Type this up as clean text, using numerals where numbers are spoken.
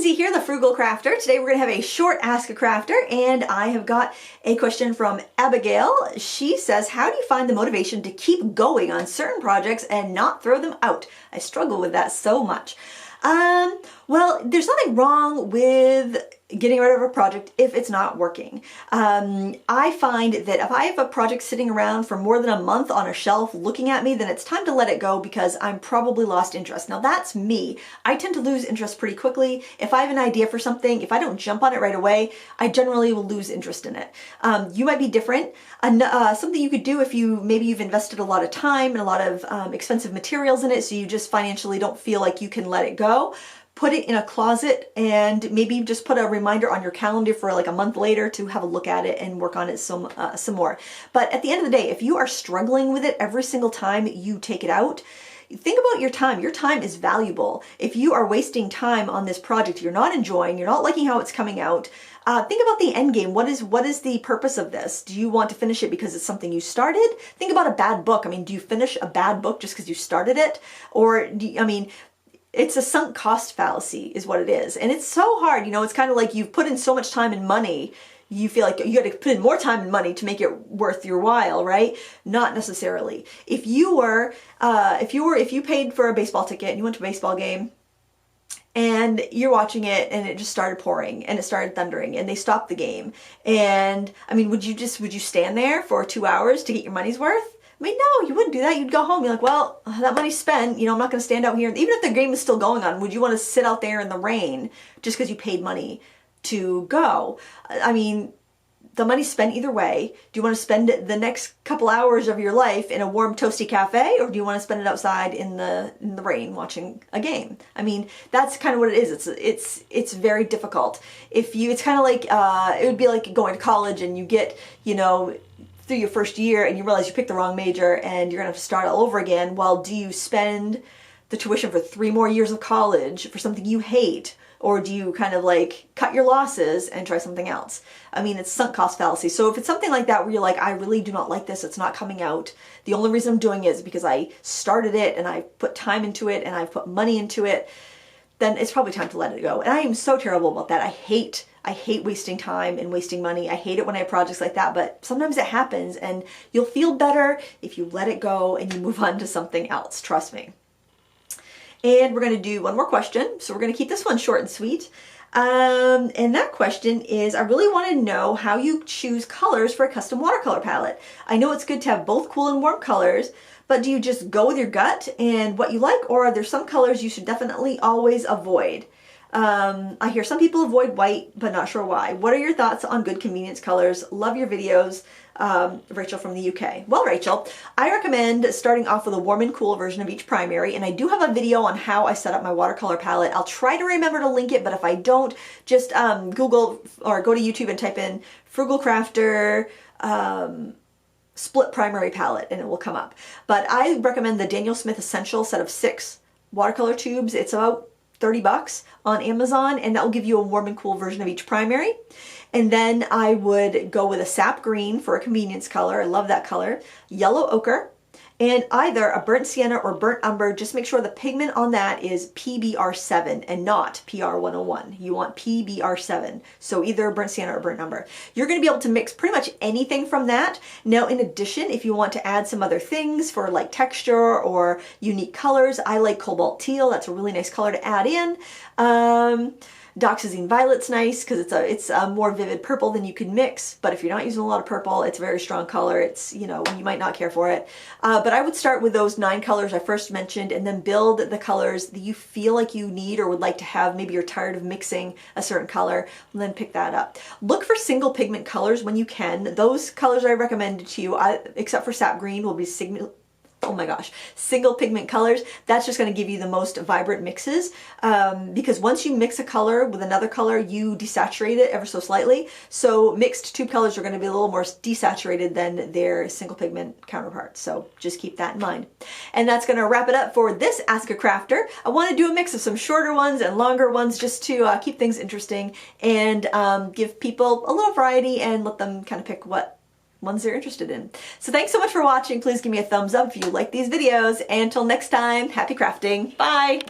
Lindsay here, the Frugal Crafter. Today we're going to have a short Ask a Crafter, and I have got a question from Abigail. She says, how do you find the motivation to keep going on certain projects and not throw them out? I struggle with that so much. Well, there's nothing wrong with getting rid of a project if it's not working. I find that if I have a project sitting around for more than a month on a shelf looking at me, then it's time to let it go because I'm probably lost interest. Now that's me. I tend to lose interest pretty quickly. If I have an idea for something, if I don't jump on it right away, I generally will lose interest in it. You might be different. Something you could do if maybe you've invested a lot of time and a lot of expensive materials in it, so you just financially don't feel like you can let it go. Put it in a closet and maybe just put a reminder on your calendar for like a month later to have a look at it and work on it some more. But at the end of the day, if you are struggling with it every single time you take it out, think about your time. Your time is valuable. If you are wasting time on this project you're not enjoying, you're not liking how it's coming out, think about the end game. What is the purpose of this? Do you want to finish it because it's something you started? Think about a bad book. I mean, do you finish a bad book just because you started it? Or it's a sunk cost fallacy is what it is. And it's so hard, it's kind of like you've put in so much time and money, you feel like you got to put in more time and money to make it worth your while, right? Not necessarily. If you paid for a baseball ticket and you went to a baseball game and you're watching it and it just started pouring and it started thundering and they stopped the game. And would you stand there for 2 hours to get your money's worth? No, you wouldn't do that. You'd go home. You're like, well, that money's spent. I'm not going to stand out here. Even if the game is still going on, would you want to sit out there in the rain just because you paid money to go? The money's spent either way. Do you want to spend the next couple hours of your life in a warm, toasty cafe, or do you want to spend it outside in the rain watching a game? That's kind of what it is. It's very difficult. It's kind of like it would be like going to college and you get through your first year and you realize you picked the wrong major and you're going to have to start all over again. Well, do you spend the tuition for 3 more years of college for something you hate? Or do you kind of like cut your losses and try something else? It's sunk cost fallacy. So if it's something like that where you're like, I really do not like this, it's not coming out, the only reason I'm doing it is because I started it and I put time into it and I've put money into it, then it's probably time to let it go. And I am so terrible about that. I hate wasting time and wasting money. I hate it when I have projects like that, but sometimes it happens and you'll feel better if you let it go and you move on to something else, trust me. And we're going to do one more question. So we're going to keep this one short and sweet. And that question is, I really want to know how you choose colors for a custom watercolor palette. I know it's good to have both cool and warm colors, but do you just go with your gut and what you like, or are there some colors you should definitely always avoid? I hear some people avoid white, but not sure why. What are your thoughts on good convenience colors? Love your videos. Rachel from the UK. Well, Rachel, I recommend starting off with a warm and cool version of each primary, and I do have a video on how I set up my watercolor palette. I'll try to remember to link it, but if I don't, just Google or go to YouTube and type in Frugal Crafter split primary palette and it will come up. But I recommend the Daniel Smith Essential set of 6 watercolor tubes. It's about $30 on Amazon, and that will give you a warm and cool version of each primary. And then I would go with a sap green for a convenience color. I love that color. Yellow ochre, and either a burnt sienna or burnt umber. Just make sure the pigment on that is PBR7 and not PR101. You want PBR7. So either burnt sienna or burnt umber. You're going to be able to mix pretty much anything from that. Now, in addition, if you want to add some other things for like texture or unique colors, I like cobalt teal. That's a really nice color to add in. Doxazine violet's nice because it's a more vivid purple than you can mix, but if you're not using a lot of purple, it's a very strong color. It's, you might not care for it. But I would start with those 9 colors I first mentioned and then build the colors that you feel like you need or would like to have. Maybe you're tired of mixing a certain color, and then pick that up. Look for single pigment colors when you can. Those colors I recommended to you, except for sap green, will be single pigment colors. That's just going to give you the most vibrant mixes, because once you mix a color with another color, you desaturate it ever so slightly. So mixed tube colors are going to be a little more desaturated than their single pigment counterparts. So just keep that in mind. And that's going to wrap it up for this Ask a Crafter. I want to do a mix of some shorter ones and longer ones just to keep things interesting and give people a little variety and let them kind of pick what ones they're interested in. So thanks so much for watching. Please give me a thumbs up if you like these videos. And until next time, happy crafting. Bye!